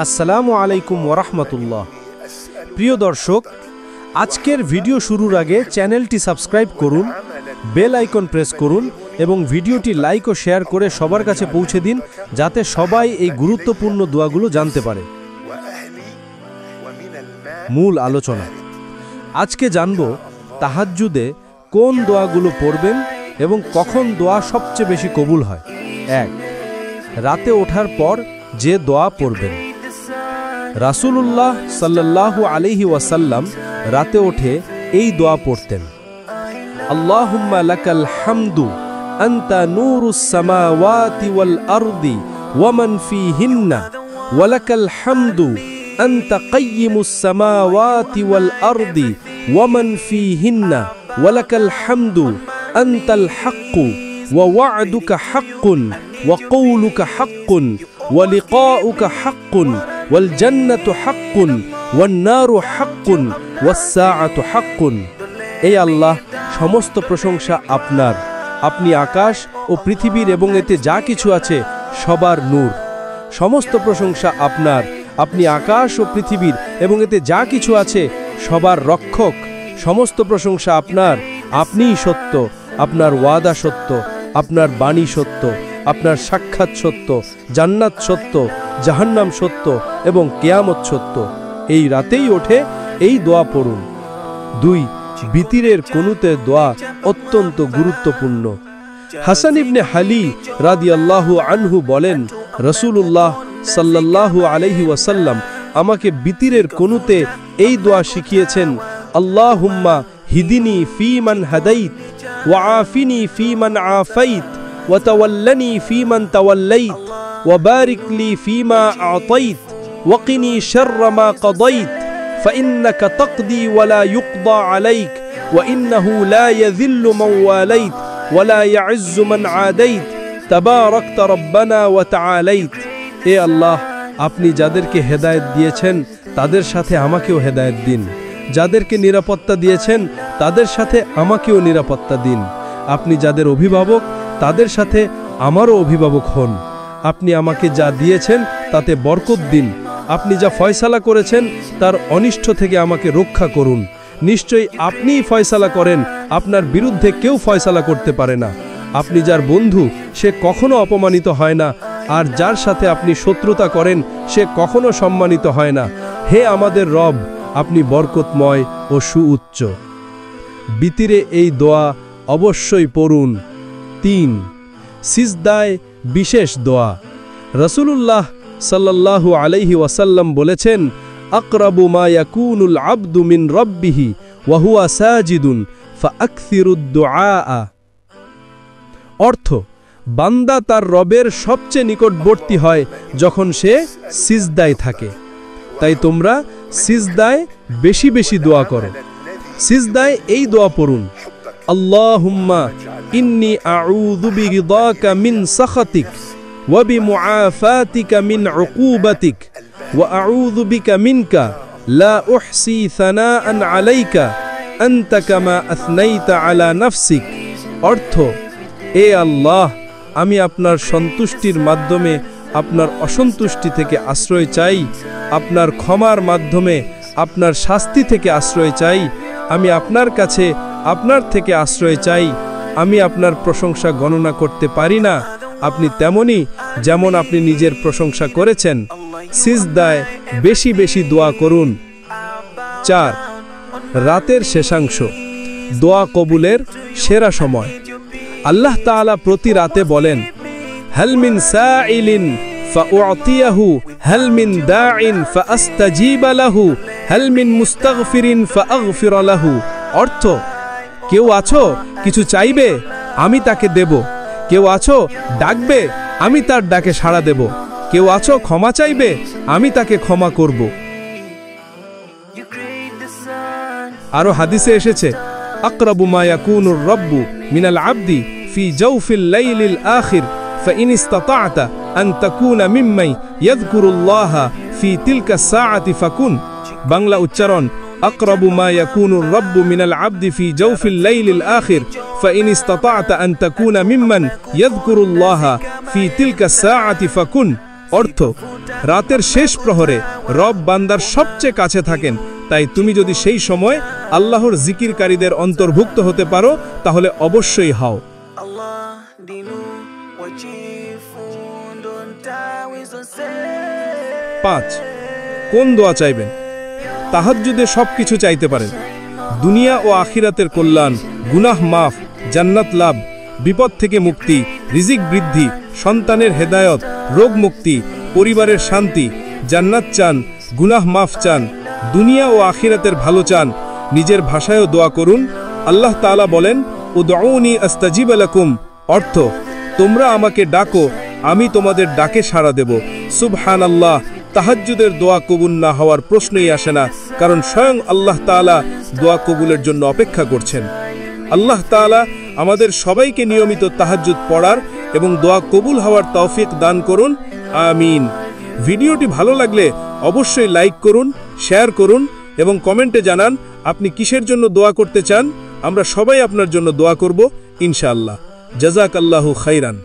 আসসালামু আলাইকুম ওরহমতুল্লাহ। প্রিয় দর্শক, আজকের ভিডিও শুরুর আগে চ্যানেলটি সাবস্ক্রাইব করুন, বেল আইকন প্রেস করুন এবং ভিডিওটি লাইক ও শেয়ার করে সবার কাছে পৌঁছে দিন, যাতে সবাই এই গুরুত্বপূর্ণ দোয়াগুলো জানতে পারে। মূল আলোচনা। আজকে জানব তাহাজ্জুদে কোন দোয়াগুলো পড়বেন এবং কখন দোয়া সবচেয়ে বেশি কবুল হয়। 1. রাতে ওঠার পর যে দোয়া পড়বেন। রাসূলুল্লাহ সাল্লাল্লাহু আলাইহি ওয়াসাল্লাম রাতে ওঠে এই দোয়া পড়তেন। আল্লাহুম্মা লাকাল হামদু আনতা নূরুস সামাওয়াতি ওয়াল আরদি ওয়া মান ফীহিন্না ওয়া লাকাল হামদু আনতা কাইয়িমুস সামাওয়াতি ওয়াল আরদি ওয়া মান ফীহিন্না ওয়া লাকাল হামদু আনতাল হাক্কু ওয়া ওয়া'দুকা হাক্কুন ওয়া কওলুকা হাক্কুন ওয়া লিকাউকা হাক্কুন ওয়াল জান্নাতু হাক্কুন ওয়ান নারু হাক্কুন ওয়াস সাআতু হাক্কুন। এই আল্লাহ, সমস্ত প্রশংসা আপনার। আপনি আকাশ ও পৃথিবীর এবং এতে যা কিছু আছে সবার নূর। সমস্ত প্রশংসা আপনার। আপনি আকাশ ও পৃথিবীর এবং এতে যা কিছু আছে সবার রক্ষক। সমস্ত প্রশংসা আপনার। আপনিই সত্য, আপনার ওয়াদা সত্য, আপনার বাণী সত্য, আপনার সাক্ষাৎ সত্য, জান্নাত সত্য, জাহান্নাম সত্য এবং কিয়ামত সত্য। এই রাতেই ওঠে এই দোয়া পড়ুন। 2. বিতিরের কুনুতের দোয়া অত্যন্ত গুরুত্বপূর্ণ। হাসান ইবনে হালি রাদিয়াল্লাহু আনহু বলেন, রাসূলুল্লাহ সাল্লাল্লাহু আলাইহি ওয়াসাল্লাম আমাকে বিতিরের কুনুতে এই দোয়া শিখিয়েছেন। আল্লাহুম্মা হিদিনি ফীমান হাদাইত ওয়া আফিনি ফীমান আফাইত ওয়া তাওয়াল্লানি ফীমান তাওয়াল্লাইত ওয়া বারিক লি ফীমা আ'তাইত ওয়া কিনি শাররা মা কাদাইত فإنك تقضي ولا يقضى عليك وإنه لا يذل من واليت ولا يعز من عاديت تباركت ربنا وتعاليت। এ আল্লাহ, আপনি যাদেরকে হেদায়েত দিয়েছেন তাদের সাথে আমাকেও হেদায়েত দিন। যাদেরকে নিরাপত্তা দিয়েছেন তাদের সাথে আমাকেও নিরাপত্তা দিন। আপনি যাদের অভিভাবক তাদের সাথে আমারও অভিভাবক হন। আপনি আমাকে যা দিয়েছেন তাতে বরকত দিন। আপনি যা ফয়সালা করেছেন তার অনিষ্ট থেকে আমাকে রক্ষা করুন। নিশ্চয়ই আপনিই ফয়সালা করেন, আপনার বিরুদ্ধে কেউ ফয়সালা করতে পারে না। আপনি যার বন্ধু সে কখনো অপমানিত হয় না, আর যার সাথে আপনি শত্রুতা করেন সে কখনো সম্মানিত হয় না। হে আমাদের রব, আপনি বরকতময় ও সুউচ্চ। বিতিরে এই দোয়া অবশ্যই পড়ুন। 3. সিজদায় বিশেষ দোয়া। রাসূলুল্লাহ সাল্লাল্লাহু আলাইহি ওয়াসাল্লাম বলেছেন, আকরাবু মা ইয়াকুনুল আবদু মিন রাব্বিহি ওয়া হুয়া সাজিদুন ফাআকসিরুদ দুআ। অর্থ, বান্দা তার রবের সবচেয়ে নিকটবর্তী হয় যখন সে সিজদায় থাকে। তাই তোমরা সিজদায় বেশি বেশি দোয়া করো। সিজদায় এই দোয়া পড়ুন। আল্লাহুম্মা ইন্নী আউযু বিরিদাকা মিন সাখাতিক ওয়া বিমুআফাতিকা মিন উকুবাতিক ওয়া আউযু বিকা মিনকা লা উহসি সানাআন আলাইকা আনতা কামা আসনাইতা আলা নাফসিক। অর্থ, এ আল্লাহ, আমি আপনার সন্তুষ্টির মাধ্যমে আপনার অসন্তুষ্টি থেকে আশ্রয় চাই, আপনার ক্ষমার মাধ্যমে আপনার শাস্তি থেকে আশ্রয় চাই। আমি আপনার কাছে আপনার থেকে আশ্রয় চাই। আমি আপনার প্রশংসা গণনা করতে পারি না, আপনি তেমনি যেমন আপনি নিজের প্রশংসা করেছেন। সিজদায় বেশি বেশি দোয়া করুন। 4. রাতের শেষাংশ দোয়া কবুলের সেরা সময়। আল্লাহ তাআলা প্রতি রাতে বলেন, হাল মিন সাইলিন ফাউতিয়াহু হাল মিন দাইন ফাআস্তাজিবা লাহু হাল মিন মুস্তাগফিরিন ফাআগফির লাহু। অর্থ, কেউ আছো কিছু চাইবে, আমি তাকে দেব। কেউ আছো ডাকবে, আমি তার ডাকে সাড়া দেব। কেউ আছো ক্ষমা চাইবে, আমি তাকে ক্ষমা করব। আরো হাদিসে এসেছে, আকরাবু মা ইয়াকুনুর রাব্বু মিনাল আবদি ফি জাওফিল লাইলিল আখির ফাইন ইসতাতা'তা আন তাকুনা মিম্মান ইয়াযকুরুল্লাহা ফি তিলকা সাআতি ফাকুন। বাংলা উচ্চারণ, আকরাবু মা ইয়াকুনুর রাব্বু মিনাল আবদি ফি জাওফিল লাইলিল আখির ফাইন ইসতাতা'তা আন তাকুনা মিম্মান ইয়াযকুরুল্লাহা ফি তিলকা সাআতি ফাকুন। অর্থ, রাতের শেষ প্রহরে রব বান্দার সবচেয়ে কাছে থাকেন, তাই তুমি যদি সেই সময় আল্লাহর জিকিরকারীদের অন্তর্ভুক্ত হতে পারো তাহলে অবশ্যই হও। Allah dinu wajifundun tawizun se 5. কোন দোয়া চাইবেন? তাহাজ্জুদে সবকিছু চাইতে পারেন। দুনিয়া ও আখিরাতের কল্যাণ, গুনাহ মাফ, জান্নাত লাভ, বিপদ থেকে মুক্তি, রিজিক বৃদ্ধি, সন্তানের হেদায়ত, রোগ মুক্তি, পরিবারের শান্তি, জান্নাত চান, গুনাহ মাফ চান, দুনিয়া ও আখিরাতের ভালো চান, নিজের ভাষায়ও দোয়া করুন। আল্লাহ তাআলা বলেন, উদউনি আস্তাজিব লাকুম, অর্থ, তোমরা আমাকে ডাকো, আমি তোমাদের ডাকে সাড়া দেব। সুবহানাল্লাহ, তাহাজ্জুদের দোয়া কবুল না হওয়ার প্রশ্নই আসে না, কারণ স্বয়ং আল্লাহ তাআলা দোয়া কবুলের জন্য অপেক্ষা করছেন। আল্লাহ তাআলা আমাদের সবাইকে নিয়মিত তাহাজ্জুদ পড়ার এবং দোয়া কবুল হওয়ার তৌফিক দান করুন, আমিন। ভিডিওটি ভালো লাগলে অবশ্যই লাইক করুন, শেয়ার করুন এবং কমেন্টে জানান আপনি কিসের জন্য দোয়া করতে চান। আমরা সবাই আপনার জন্য দোয়া করব ইনশাআল্লাহ। জাযাকাল্লাহু খাইরান।